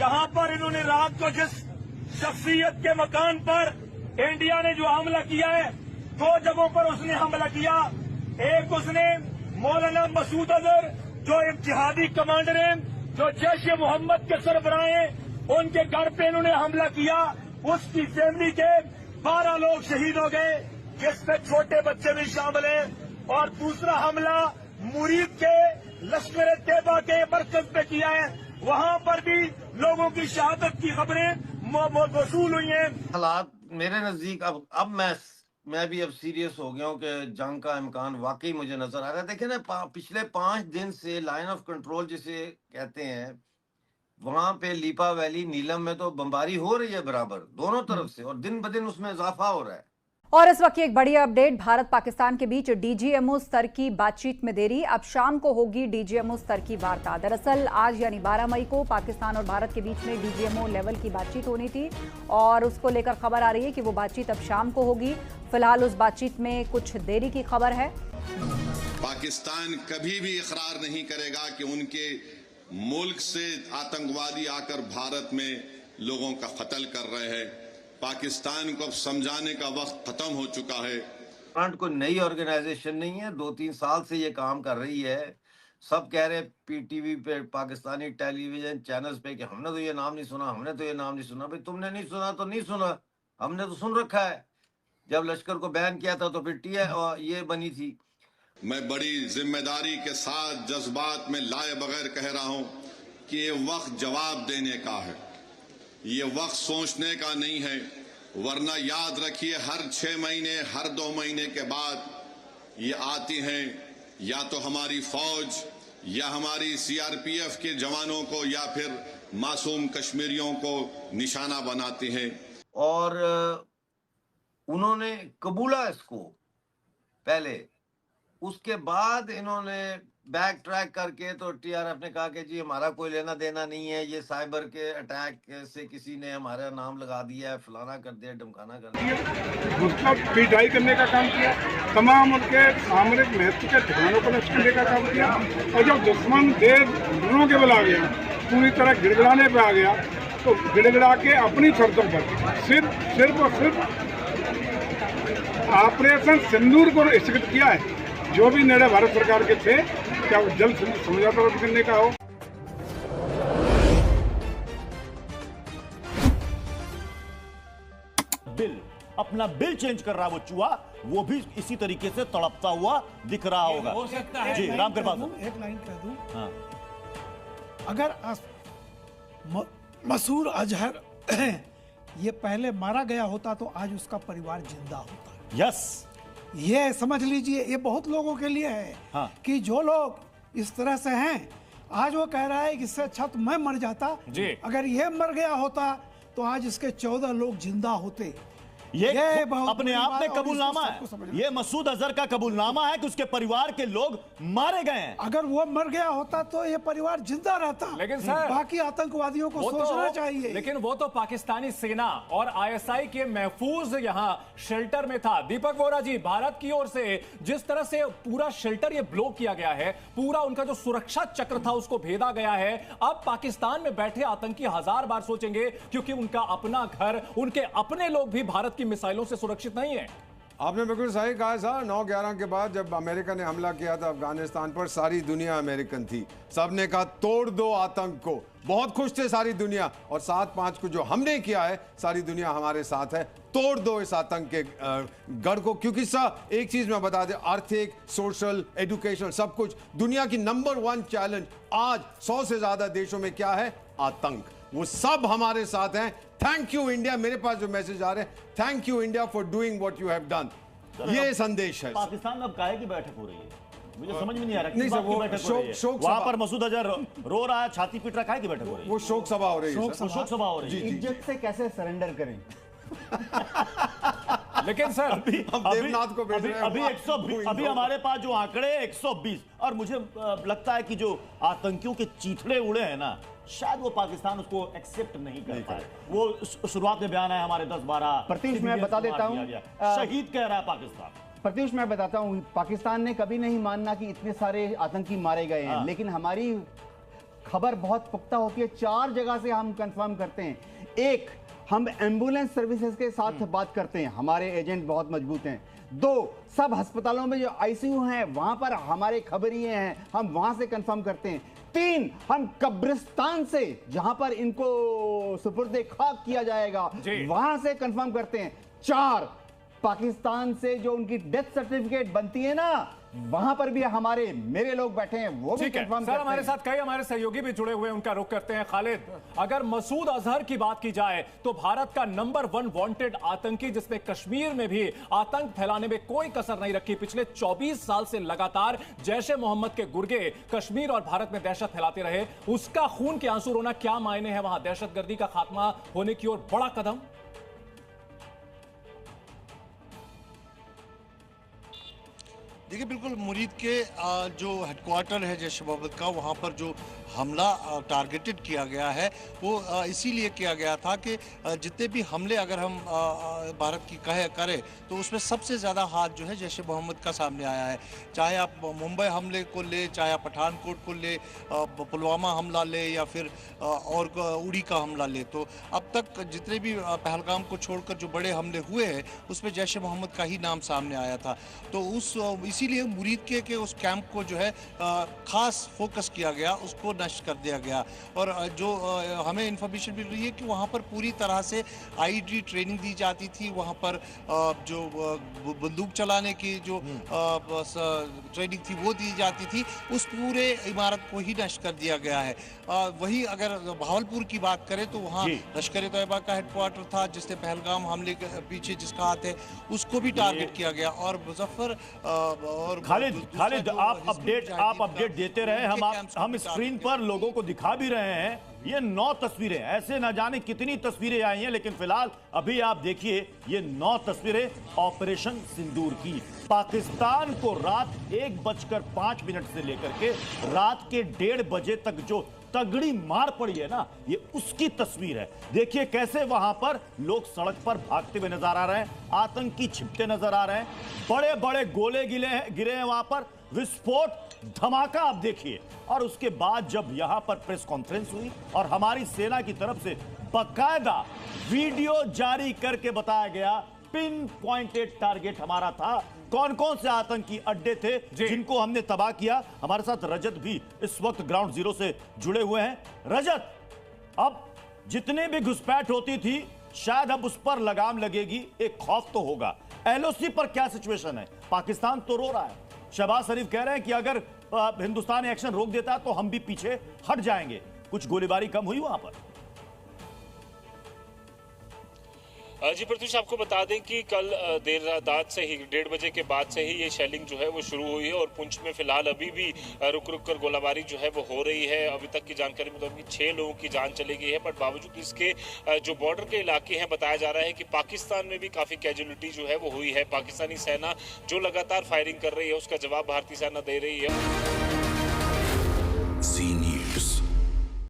जहां पर इन्होंने रात को जिस शख्सियत के मकान पर इंडिया ने जो हमला किया है, 2 जगहों पर उसने हमला किया। एक उसने मौलाना मसूद अजहर जो एक जिहादी कमांडर हैं, जो जैश ए मोहम्मद के सरबराह हैं, उनके घर पे इन्होंने हमला किया। उसकी फैमिली के 12 लोग शहीद हो गए, जिसमें छोटे बच्चे भी शामिल हैं। और दूसरा हमला मुरीद के लश्कर तैयबा के मरकज पे किया है, वहां पर भी लोगों की शहादत की खबरें वसूल हुई हैं। हालात मेरे नजदीक अब मैं भी अब सीरियस हो गया हूँ कि जंग का इम्कान वाकई मुझे नजर आ रहा है। देखिए ना, पिछले 5 दिन से लाइन ऑफ कंट्रोल जिसे कहते हैं, वहां पे लीपा वैली नीलम में तो बमबारी हो रही है बराबर दोनों तरफ से, और दिन ब दिन उसमें इजाफा हो रहा है। और इस वक्त की एक बड़ी अपडेट, भारत पाकिस्तान के बीच डीजीएमओ स्तर की बातचीत में देरी। अब शाम को होगी डीजीएमओ स्तर की वार्ता। दरअसल आज यानी 12 मई को पाकिस्तान और भारत के बीच में डीजीएमओ लेवल की बातचीत होनी थी और उसको लेकर खबर आ रही है कि वो बातचीत अब शाम को होगी। फिलहाल उस बातचीत में कुछ देरी की खबर है। पाकिस्तान कभी भी इकरार नहीं करेगा कि उनके मुल्क से आतंकवादी आकर भारत में लोगों का कत्ल कर रहे हैं। पाकिस्तान को अब समझाने का वक्त खत्म हो चुका है। फ्रंट कोई नई ऑर्गेनाइजेशन नहीं है, 2-3 साल से ये काम कर रही है। सब कह रहे पीटीवी पे, पाकिस्तानी टेलीविजन चैनल्स पे कि हमने तो ये नाम नहीं सुना, हमने तो ये नाम नहीं सुना। भाई तुमने नहीं सुना तो नहीं सुना, हमने तो सुन रखा है। जब लश्कर को बैन किया था तो फिर ये बनी थी। मैं बड़ी जिम्मेदारी के साथ जज्बात में लाए बगैर कह रहा हूं कि ये वक्त जवाब देने का है, ये वक्त सोचने का नहीं है। वरना याद रखिए, हर 6 महीने, हर 2 महीने के बाद ये आती हैं, या तो हमारी फौज या हमारी सीआरपीएफ के जवानों को या फिर मासूम कश्मीरियों को निशाना बनाती हैं। और उन्होंने कबूला इसको पहले, उसके बाद इन्होंने बैक ट्रैक करके तो टीआरएफ ने कहा कि जी हमारा कोई लेना देना नहीं है, ये साइबर के अटैक से किसी ने हमारा नाम लगा दिया है, फलाना कर दिया, ढमकाना कर दिया। उसका पिटाई करने का काम किया, तमाम उनके सामरिक महत्व के ठिकानों को नष्ट करने का काम किया। और जब दुश्मन देश दोनों के बल आ गया, पूरी तरह गिड़गिड़ाने पे आ गया, तो गिड़गिड़ा के अपनी शर्तों पर सिर्फ और सिर्फ ऑपरेशन सिंदूर को स्थगित किया है। जो भी निर्णय भारत सरकार के थे, क्या वो जल्द समझौता करने का हो। अपना बिल चेंज कर रहा वो चूहा, वो भी इसी तरीके से तड़पता हुआ दिख रहा होगा। हो सकता है। जी राम कृपाल, एक लाइन कह दूं। हाँ। अगर मसूद अजहर ये पहले मारा गया होता तो आज उसका परिवार जिंदा होता। यस, ये समझ लीजिए, ये बहुत लोगों के लिए है। हाँ। कि जो लोग इस तरह से हैं, आज वो कह रहा है कि इससे अच्छा तो मैं मर जाता जी। अगर ये मर गया होता तो आज इसके 14 लोग जिंदा होते। ये अपने आप में कबूलनामा है। ये मसूद अजहर का कबूलनामा है कि उसके परिवार के लोग मारे गए हैं। अगर वो मर गया होता तो ये परिवार जिंदा रहता। लेकिन सर, बाकी आतंकवादियों को सोचना चाहिए। लेकिन वो तो पाकिस्तानी सेना और आईएसआई के महफूज यहाँ शेल्टर में था। दीपक वोरा जी, भारत की ओर से जिस तरह से पूरा शेल्टर ये ब्लॉक किया गया है, पूरा उनका जो सुरक्षा चक्र था उसको भेदा गया है। अब पाकिस्तान में बैठे आतंकी 1000 बार सोचेंगे, क्योंकि उनका अपना घर, उनके अपने लोग भी भारत की मिसाइलों से सुरक्षित नहीं है। आपने बिल्कुल सही कहा सर। 9/11 के बाद जब अमेरिका ने हमला किया था अफगानिस्तान पर, सारी दुनिया अमेरिकन थी। सबने कहा तोड़ दो आतंक को, बहुत खुश थे सारी दुनिया। और 7/5 को जो हमने किया है, सारी दुनिया हमारे साथ है। तोड़ दो इस आतंक के गढ़ को। क्योंकि सर एक चीज मैं बता दें, आर्थिक, सोशल, एजुकेशन, सब कुछ, दुनिया की नंबर 1 चैलेंज आज 100 से ज्यादा देशों में क्या है? आतंक। वो सब हमारे साथ हैं। Thank you India. मेरे पास जो मैसेज आ रहे हैं, thank you India for doing what you have done. ये संदेश है। पाकिस्तान में अब काहे की बैठक हो रही है, मुझे समझ में नहीं आ रहा। नहीं सर, वो शोक वहां पर मसूद अजहर रो रहा है, छाती पीट रहा, काहे की बैठक हो रही है? वो शोक सभा हो रही है। शोक सभा हो रही है। इज्जत से कैसे सरेंडर करें? लेकिन सर देवनाथ को अभी 120, अभी हमारे पास जो आंकड़े 120, और मुझे लगता है कि जो आतंकियों के चीथड़े उड़े हैं ना, शायद वो पाकिस्तान उसको एक्सेप्ट नहीं कर पाए। वो शुरुआत में बयान है हमारे 10-12 प्रत्युष मैं बता देता हूँ, शहीद कह रहा है पाकिस्तान। प्रत्युष मैं बताता हूँ, पाकिस्तान ने कभी नहीं मानना कि इतने सारे आतंकी मारे गए हैं, लेकिन हमारी खबर बहुत पुख्ता होती है। 4 जगह से हम कंफर्म करते हैं। एक, हम एम्बुलेंस सर्विसेज के साथ बात करते हैं, हमारे एजेंट बहुत मजबूत हैं। 2, सब अस्पतालों में जो आईसीयू हैं वहां पर हमारे खबरिए हैं, हम वहां से कंफर्म करते हैं। 3, हम कब्रिस्तान से, जहां पर इनको सुपुर्दे खाक किया जाएगा, वहां से कंफर्म करते हैं। 4, पाकिस्तान से जो उनकी डेथ सर्टिफिकेट बनती है ना, वहां पर भी मेरे लोग बैठे हैं, वो भी कंफर्म करते हैं। हमारे साथ कई हमारे सहयोगी भी जुड़े हुए हैं, उनका रुख करते हैं। खालिद, अगर मसूद अजहर की बात की जाए तो भारत का नंबर 1 वांटेड आतंकी, जिसने कश्मीर में भी आतंक फैलाने में कोई कसर नहीं रखी, पिछले 24 साल से लगातार जैश ए मोहम्मद के गुर्गे कश्मीर और भारत में दहशत फैलाते रहे, उसका खून के आंसू रोना क्या मायने हैं वहां? दहशतगर्दी का खात्मा होने की ओर बड़ा कदम। देखिए, बिल्कुल मुरीद के जो हेडक्वार्टर है जैश ए मोहम्मद का, वहाँ पर जो हमला टारगेटेड किया गया है वो इसीलिए किया गया था कि जितने भी हमले अगर हम भारत की करें तो उसमें सबसे ज़्यादा हाथ जो है जैश ए मोहम्मद का सामने आया है। चाहे आप मुंबई हमले को ले, चाहे आप पठानकोट को ले, पुलवामा हमला ले, या फिर और उड़ी का हमला ले, तो अब तक जितने भी पहलगाम को छोड़कर जो बड़े हमले हुए हैं उसमें जैश ए मोहम्मद का ही नाम सामने आया था। तो इसीलिए मुरीद के उस कैंप को जो है खास फोकस किया गया, उसको नष्ट कर दिया गया। और जो हमें इंफॉर्मेशन मिल रही है कि वहाँ पर पूरी तरह से आईडी ट्रेनिंग दी जाती थी, वहाँ पर जो बंदूक चलाने की जो ट्रेनिंग थी वो दी जाती थी, उस पूरे इमारत को ही नष्ट कर दिया गया है। वही अगर भावलपुर की बात करें तो वहाँ लश्कर ए तैयबा का हेडक्वार्टर था, जिसने पहलगाम हमले के पीछे जिसका हाथ है उसको भी टारगेट किया गया। और मुजफ्फर और खालिद आप अपडेट देते रहे, हम स्क्रीन पर लोगों को दिखा भी रहे हैं। ये 9 तस्वीरें, ऐसे ना जाने कितनी तस्वीरें आई हैं, लेकिन फिलहाल अभी आप देखिए ये 9 तस्वीरें ऑपरेशन सिंदूर की। पाकिस्तान को रात 1:05 से लेकर के रात के 1:30 बजे तक जो तगड़ी मार पड़ी है ना, ये उसकी तस्वीर है। देखिए कैसे वहां पर लोग सड़क पर भागते हुए नजर आ रहे हैं, आतंकी छिपते नजर आ रहे हैं, बड़े बड़े गोले गिरे हैं वहां पर, विस्फोट, धमाका आप देखिए। और उसके बाद जब यहां पर प्रेस कॉन्फ्रेंस हुई और हमारी सेना की तरफ से बकायदा वीडियो जारी करके बताया गया, पिन पॉइंटेड टारगेट हमारा था, कौन कौन से आतंकी अड्डे थे जिनको हमने तबाह किया। हमारे साथ रजत भी इस वक्त ग्राउंड जीरो से जुड़े हुए हैं। रजत, अब जितने भी घुसपैठ होती थी शायद अब उस पर लगाम लगेगी, एक खौफ तो होगा। एलओसी पर क्या सिचुएशन है? पाकिस्तान तो रो रहा है, शहबाज शरीफ कह रहे हैं कि अगर हिंदुस्तान एक्शन रोक देता है तो हम भी पीछे हट जाएंगे। कुछ गोलीबारी कम हुई वहां पर? जी प्रत्युष, आपको बता दें कि कल देर रात से ही 1:30 बजे के बाद से ही ये शेलिंग जो है वो शुरू हुई है और पुंछ में फिलहाल अभी भी रुक कर गोलाबारी जो है वो हो रही है। अभी तक की जानकारी मुताबिक 6 लोगों की जान चली गई है, बट बावजूद इसके जो बॉर्डर के इलाके हैं बताया जा रहा है कि पाकिस्तान में भी काफ़ी कैजुअलिटी जो है वो हुई है। पाकिस्तानी सेना जो लगातार फायरिंग कर रही है उसका जवाब भारतीय सेना दे रही है।